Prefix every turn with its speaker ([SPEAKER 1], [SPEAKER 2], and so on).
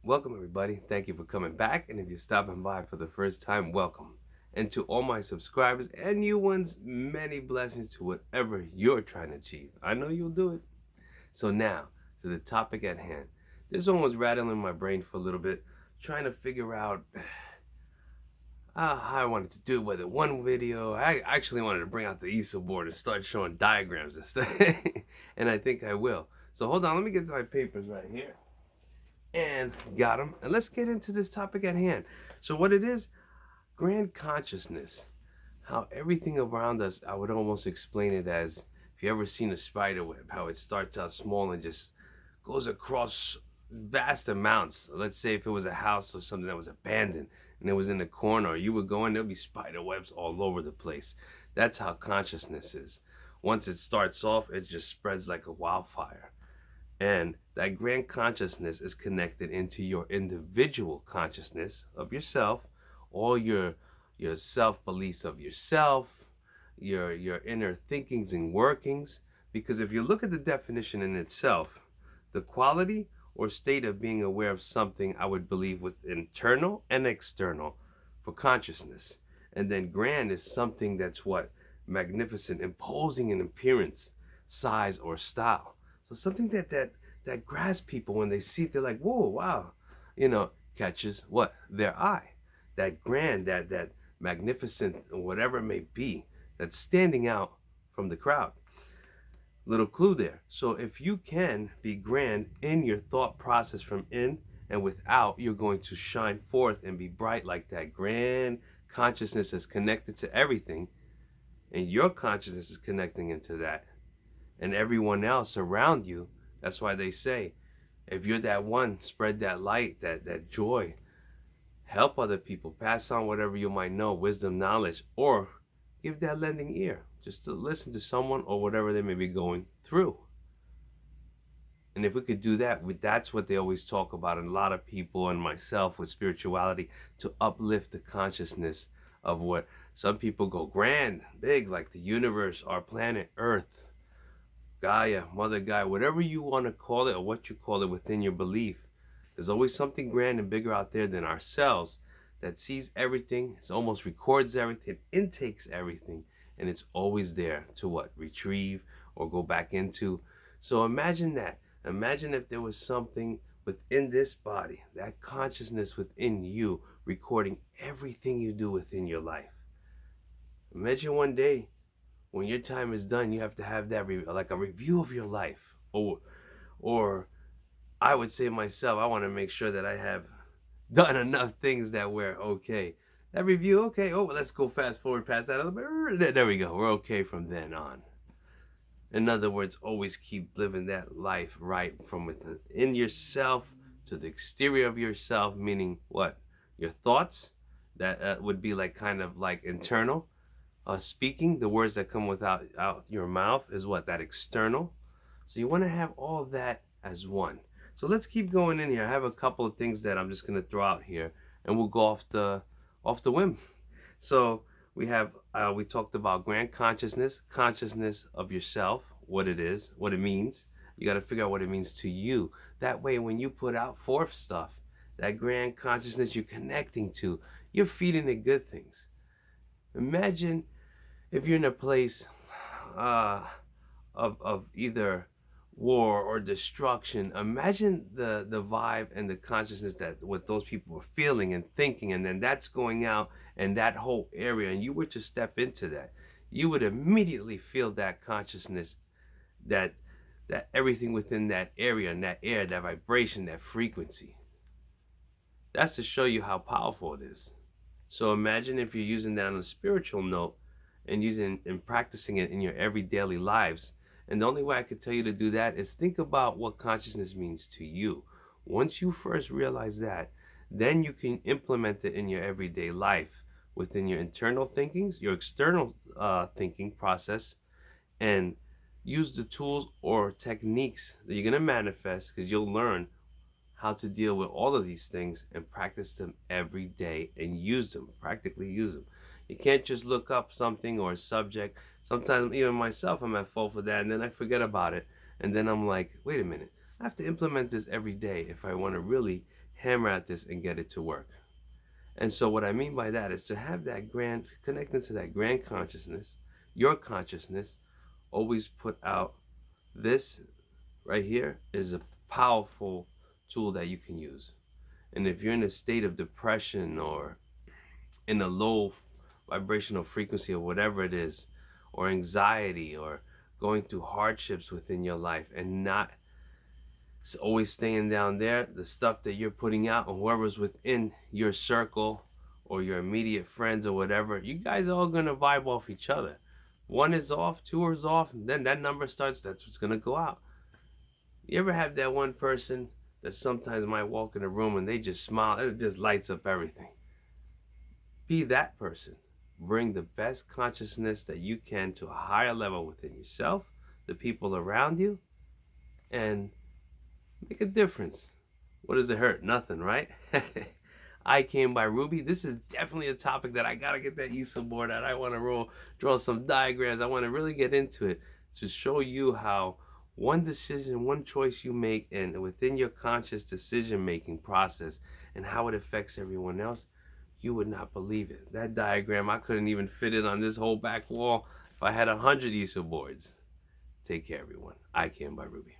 [SPEAKER 1] Welcome, everybody. Thank you for coming back. And if you're stopping by for the first time, welcome. And to all my subscribers and new ones, many blessings to whatever you're trying to achieve. I know you'll do it. So, now to the topic at hand. This one was rattling my brain for a little bit, trying to figure out how I wanted to do it, whether one video. I actually wanted to bring out the easel board and start showing diagrams and stuff. And I think I will. So, hold on, let me get my papers right here. And got them. And let's get into this topic at hand. So, what it is, grand consciousness, how everything around us, I would almost explain it as if you ever seen a spider web, how it starts out small and just goes across vast amounts. Let's say if it was a house or something that was abandoned and it was in the corner, you would go in, there'll be spider webs all over the place. That's how consciousness is. Once it starts off, it just spreads like a wildfire. And that grand consciousness is connected into your individual consciousness of yourself, all your self beliefs of yourself, your inner thinkings and workings. Because if you look at the definition in itself, the quality or state of being aware of something, I would believe, with internal and external for consciousness. And then grand is something that's what? Magnificent, imposing in appearance, size, or style. So something that grabs people when they see it, they're like, whoa, wow, catches what? Their eye. That grand, that magnificent, whatever it may be, that's standing out from the crowd. Little clue there. So if you can be grand in your thought process from in and without, you're going to shine forth and be bright like that grand consciousness is connected to everything, and your consciousness is connecting into that. And everyone else around you, that's why they say, if you're that one, spread that light, that joy, help other people, pass on whatever you might know, wisdom, knowledge, or give that lending ear just to listen to someone or whatever they may be going through. And if we could do that, that's what they always talk about, and a lot of people and myself with spirituality, to uplift the consciousness of what some people go grand, big, like the universe, our planet, Earth, Gaia, Mother Gaia, whatever you want to call it or what you call it within your belief. There's always something grand and bigger out there than ourselves that sees everything. It almost records everything, intakes everything, and it's always there to what? Retrieve or go back into. So imagine that. Imagine if there was something within this body, that consciousness within you, recording everything you do within your life. Imagine one day when your time is done, you have to have that like a review of your life, or I would say myself, I want to make sure that I have done enough things that we're okay. That review, okay. Oh, let's go fast forward past that a little bit. There we go. We're okay from then on. In other words, always keep living that life right from within yourself to the exterior of yourself, meaning what? Your thoughts, that would be like kind of like internal. Speaking, the words that come out your mouth is what? That external. So you want to have all that as one. So let's keep going in here. I have a couple of things that I'm just going to throw out here, and we'll go off the whim. So we talked about grand consciousness, consciousness of yourself, what it is, what it means. You got to figure out what it means to you. That way, when you put out forth stuff, that grand consciousness you're connecting to, you're feeding it good things. Imagine if you're in a place of either war or destruction. Imagine the vibe and the consciousness that what those people were feeling and thinking, and then that's going out and that whole area, and you were to step into that, you would immediately feel that consciousness, that everything within that area and that air, that vibration, that frequency. That's to show you how powerful it is. So imagine if you're using that on a spiritual note and using and practicing it in your everyday lives. And the only way I could tell you to do that is think about what consciousness means to you. Once you first realize that, then you can implement it in your everyday life within your internal thinkings, your external thinking process, and use the tools or techniques that you're going to manifest, because you'll learn how to deal with all of these things and practice them every day and use them, practically use them. You can't just look up something or a subject. Sometimes even myself, I'm at fault for that, and then I forget about it. And then I'm like, wait a minute, I have to implement this every day if I want to really hammer at this and get it to work. And so what I mean by that is to have that grand, connecting to that grand consciousness, your consciousness, always put out this right here is a powerful tool that you can use. And if you're in a state of depression or in a low vibrational frequency or whatever it is, or anxiety, or going through hardships within your life and not always staying down there, the stuff that you're putting out and whoever's within your circle or your immediate friends or whatever, you guys are all gonna vibe off each other. One is off, two is off, and then that number starts, that's what's gonna go out. You ever have that one person that sometimes might walk in a room and they just smile, it just lights up everything? Be that person. Bring the best consciousness that you can to a higher level within yourself, the people around you, and make a difference. What does it hurt? Nothing, right? I came by Rubey. This is definitely a topic that I gotta get that easel board out. I want to draw some diagrams. I want to really get into it to show you how one decision, one choice you make, and within your conscious decision making process, and how it affects everyone else, you would not believe it. That diagram, I couldn't even fit it on this whole back wall if I had 100 easel boards. Take care, everyone. I came by Rubey.